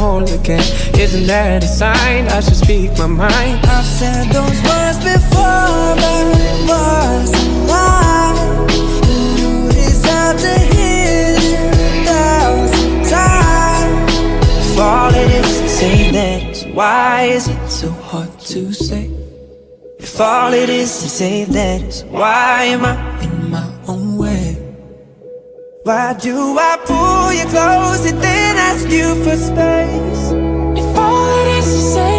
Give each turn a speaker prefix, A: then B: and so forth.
A: whole again. Isn't that a sign I should speak my mind?
B: I've said those words before, but it wasn't mine. You deserve to hear it 1,000 times.
A: If all it is to say that, why is it so hard to say? If all it is to say that, why am I in my own way? Why do I pull you close and then ask you for space? If all it is to say